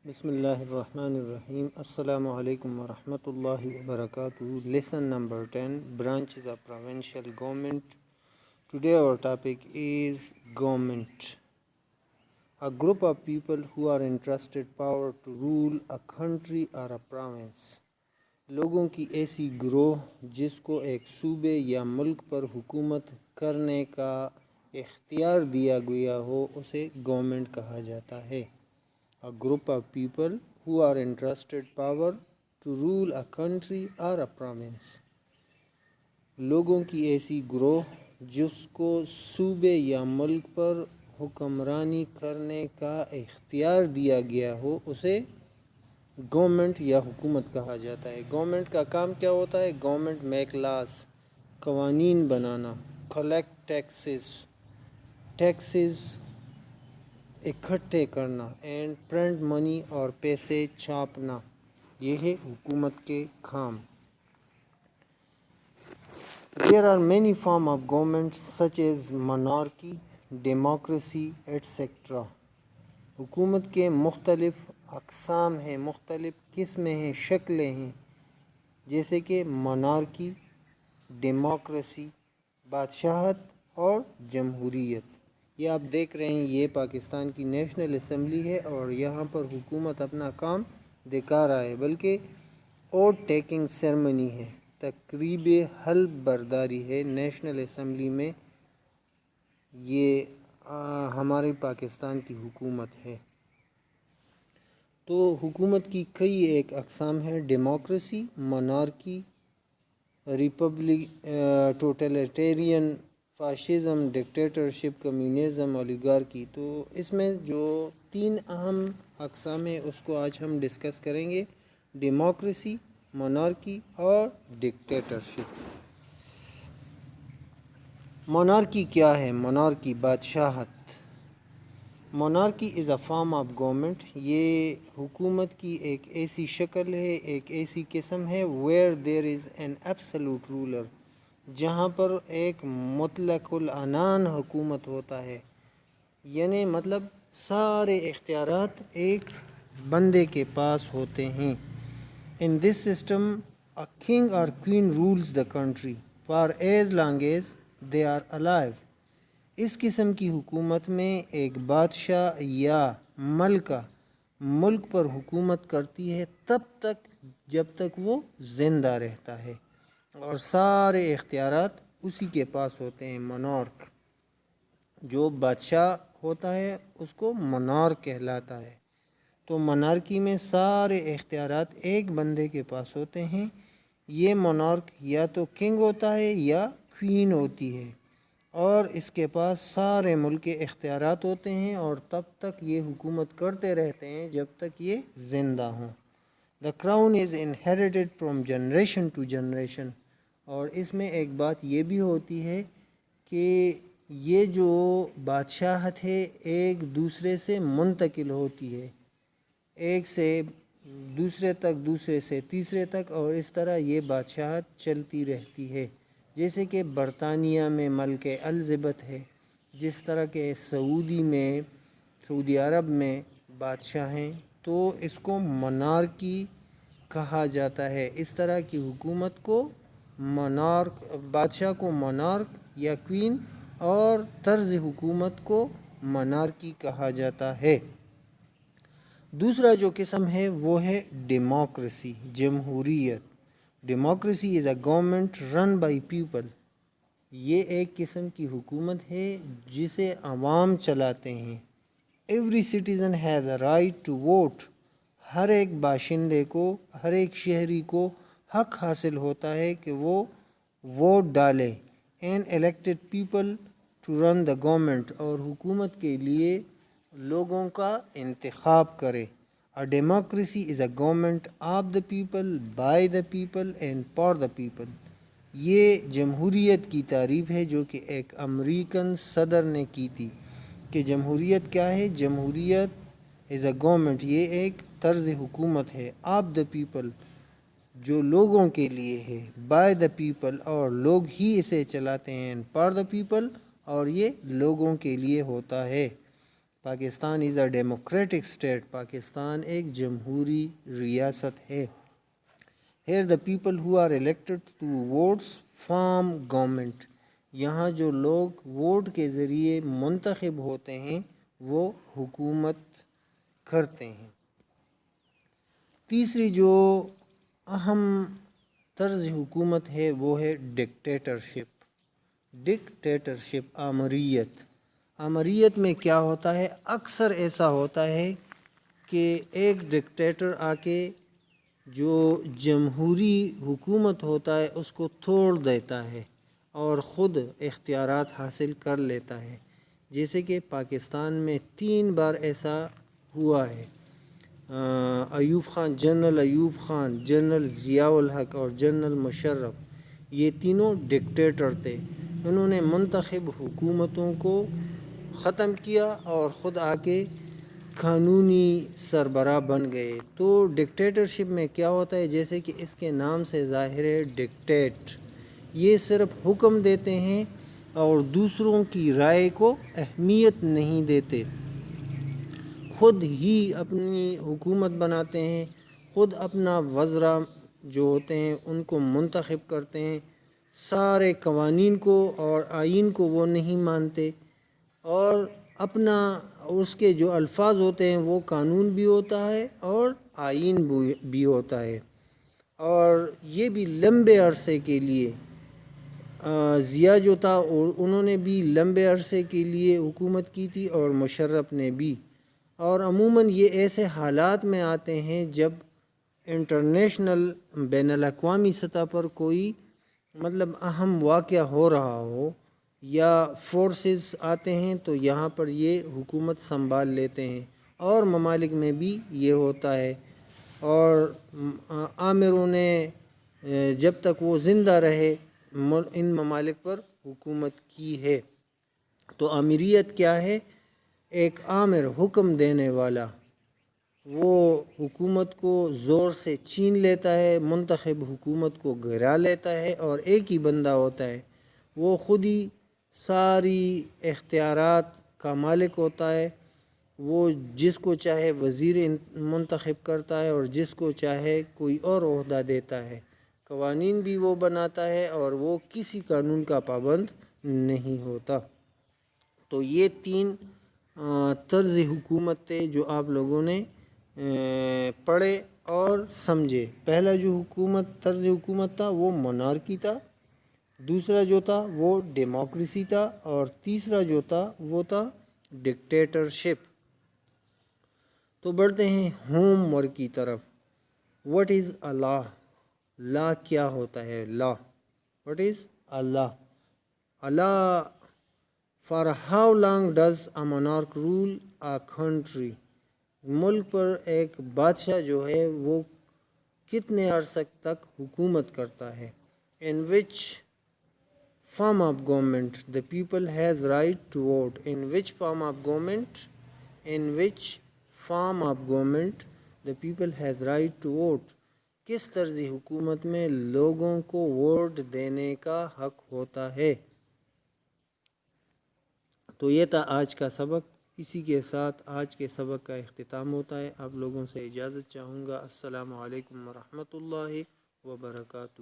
بسم اللہ الرحمن الرحیم السلام علیکم ورحمۃ اللہ وبرکاتہ. Lesson number 10, Branches of Provincial Government. Today our topic is government. A group of people who are entrusted power to rule a country or a province. لوگوں کی ایسی گروہ جس کو ایک صوبے یا ملک پر حکومت کرنے کا اختیار دیا گیا ہو اسے گورنمنٹ کہا جاتا ہے. A group of people who are entrusted power to rule a country or a province. لوگوں کی ایسی گروہ جس کو صوبے یا ملک پر حکمرانی کرنے کا اختیار دیا گیا ہو اسے گورنمنٹ یا حکومت کہا جاتا ہے. گورنمنٹ کا کام کیا ہوتا ہے؟ گورنمنٹ میک لاس، قوانین بنانا، کلیکٹ ٹیکسز اکٹھے کرنا، اینڈ پرنٹ منی اور پیسے چھاپنا. یہ ہے حکومت کے کام. There are many forms of government such as monarchy, democracy, etc. حکومت کے مختلف اقسام ہیں، مختلف قسمیں ہیں، شکلیں ہیں، جیسے کہ monarchy، ڈیموکریسی بادشاہت اور جمہوریت. یہ آپ دیکھ رہے ہیں، یہ پاکستان کی نیشنل اسمبلی ہے اور یہاں پر حکومت اپنا کام دکھا رہا ہے، بلکہ اوتھ ٹیکنگ سیرمنی ہے، تقریب حلف برداری ہے نیشنل اسمبلی میں. یہ ہمارے پاکستان کی حکومت ہے. تو حکومت کی کئی ایک اقسام ہیں: democracy, monarchy، republic, totalitarian, fascism, dictatorship, communism, oligarchy. تو اس میں جو تین اہم اقسام ہیں اس کو آج ہم ڈسکس کریں گے: ڈیموکریسی، monarchy اور ڈکٹیٹرشپ. monarchy کیا ہے؟ monarchy بادشاہت. monarchy is a form of government. یہ حکومت کی ایک ایسی شکل ہے، ایک ایسی قسم ہے where there is an absolute ruler، جہاں پر ایک مطلق العنان حکومت ہوتا ہے، یعنی مطلب سارے اختیارات ایک بندے کے پاس ہوتے ہیں. In this system, a king or queen rules the country for as long as they are alive. اس قسم کی حکومت میں ایک بادشاہ یا ملکہ ملک پر حکومت کرتی ہے تب تک جب تک وہ زندہ رہتا ہے، اور سارے اختیارات اسی کے پاس ہوتے ہیں. monarch جو بادشاہ ہوتا ہے اس کو monarch کہلاتا ہے. تو monarchy میں سارے اختیارات ایک بندے کے پاس ہوتے ہیں. یہ monarch یا تو کنگ ہوتا ہے یا کوئین ہوتی ہے، اور اس کے پاس سارے ملک کے اختیارات ہوتے ہیں، اور تب تک یہ حکومت کرتے رہتے ہیں جب تک یہ زندہ ہوں. The crown is inherited from generation to generation. اور اس میں ایک بات یہ بھی ہوتی ہے کہ یہ جو بادشاہت ہے ایک دوسرے سے منتقل ہوتی ہے، ایک سے دوسرے تک، دوسرے سے تیسرے تک، اور اس طرح یہ بادشاہت چلتی رہتی ہے. جیسے کہ برطانیہ میں ملک الزبتھ ہے، جس طرح کہ سعودی عرب میں بادشاہ ہیں، تو اس کو monarchy کہا جاتا ہے. اس طرح کی حکومت کو بادشاہ کو monarch یا queen اور طرز حکومت کو monarchy کہا جاتا ہے. دوسرا جو قسم ہے وہ ہے ڈیموکریسی، جمہوریت. Democracy is a government run by people. یہ ایک قسم کی حکومت ہے جسے عوام چلاتے ہیں. Every citizen has a right to vote. ہر ایک باشندے کو، ہر ایک شہری کو حق حاصل ہوتا ہے کہ وہ ووٹ ڈالے. And elected people to run the government, اور حکومت کے لیے لوگوں کا انتخاب کرے. A democracy is a government of the people, by the people and for the people. یہ جمہوریت کی تعریف ہے جو کہ ایک امریکن صدر نے کی تھی کہ جمہوریت کیا ہے؟ جمہوریت از اے گورنمنٹ، یہ ایک طرز حکومت ہے. آف دا پیپل، جو لوگوں کے لیے ہے. بائی دا پیپل، اور لوگ ہی اسے چلاتے ہیں. فار دا پیپل، اور یہ لوگوں کے لیے ہوتا ہے. Pakistan is a democratic state. Pakistan ایک جمہوری ریاست ہے. Here the people who are elected through votes form government. یہاں جو لوگ ووٹ کے ذریعے منتخب ہوتے ہیں وہ حکومت کرتے ہیں. تیسری جو اہم طرز حکومت ہے وہ ہے ڈکٹیٹرشپ. ڈکٹیٹرشپ آمریت. آمریت میں کیا ہوتا ہے؟ اکثر ایسا ہوتا ہے کہ ایک ڈکٹیٹر آ کے جو جمہوری حکومت ہوتا ہے اس کو توڑ دیتا ہے اور خود اختیارات حاصل کر لیتا ہے. جیسے کہ پاکستان میں 3 بار ایسا ہوا ہے. ایوب خان، جنرل ایوب خان، جنرل ضیاء الحق اور جنرل مشرف، یہ تینوں ڈکٹیٹر تھے. انہوں نے منتخب حکومتوں کو ختم کیا اور خود آ کے قانونی سربراہ بن گئے. تو ڈکٹیٹرشپ میں کیا ہوتا ہے؟ جیسے کہ اس کے نام سے ظاہر ہے ڈکٹیٹ، یہ صرف حکم دیتے ہیں اور دوسروں کی رائے کو اہمیت نہیں دیتے. خود ہی اپنی حکومت بناتے ہیں، خود اپنا وزراء جو ہوتے ہیں ان کو منتخب کرتے ہیں. سارے قوانین کو اور آئین کو وہ نہیں مانتے اور اپنا اس کے جو الفاظ ہوتے ہیں وہ قانون بھی ہوتا ہے اور آئین بھی ہوتا ہے. اور یہ بھی لمبے عرصے کے لیے ضیاء جو تھا انہوں نے بھی لمبے عرصے کے لیے حکومت کی تھی اور مشرف نے بھی. اور عموماً یہ ایسے حالات میں آتے ہیں جب انٹرنیشنل بین الاقوامی سطح پر کوئی اہم واقعہ ہو رہا ہو یا فورسز آتے ہیں تو یہاں پر یہ حکومت سنبھال لیتے ہیں. اور ممالک میں بھی یہ ہوتا ہے. اور آمروں نے جب تک وہ زندہ رہے ان ممالک پر حکومت کی ہے. تو آمریت کیا ہے؟ ایک آمر، حکم دینے والا، وہ حکومت کو زور سے چھین لیتا ہے، منتخب حکومت کو گرا لیتا ہے اور ایک ہی بندہ ہوتا ہے، وہ خود ہی ساری اختیارات کا مالک ہوتا ہے. وہ جس کو چاہے وزیر منتخب کرتا ہے اور جس کو چاہے کوئی اور عہدہ دیتا ہے. قوانین بھی وہ بناتا ہے اور وہ کسی قانون کا پابند نہیں ہوتا. تو یہ 3 طرز حکومت تھے جو آپ لوگوں نے پڑھے اور سمجھے. پہلا جو طرز حکومت تھا وہ مونارکی تھا، دوسرا جو تھا وہ ڈیموکریسی تھا اور تیسرا جو تھا وہ تھا ڈکٹیٹرشپ. تو بڑھتے ہیں ہوم ورک کی طرف. واٹ از اے لا؟ لا کیا ہوتا ہے؟ Law, what is a law? A law. For how long does a monarch rule a country? ملک پر ایک بادشاہ جو ہے وہ کتنے عرصے تک حکومت کرتا ہے؟ In which form of government the people has right to vote. in which form of government? in which form of government the people has right to vote. کس طرز حکومت میں لوگوں کو ووٹ دینے کا حق ہوتا ہے؟ تو یہ تھا آج کا سبق. اسی کے ساتھ آج کے سبق کا اختتام ہوتا ہے. آپ لوگوں سے اجازت چاہوں گا. السلام علیکم ورحمۃ اللہ وبرکاتہ.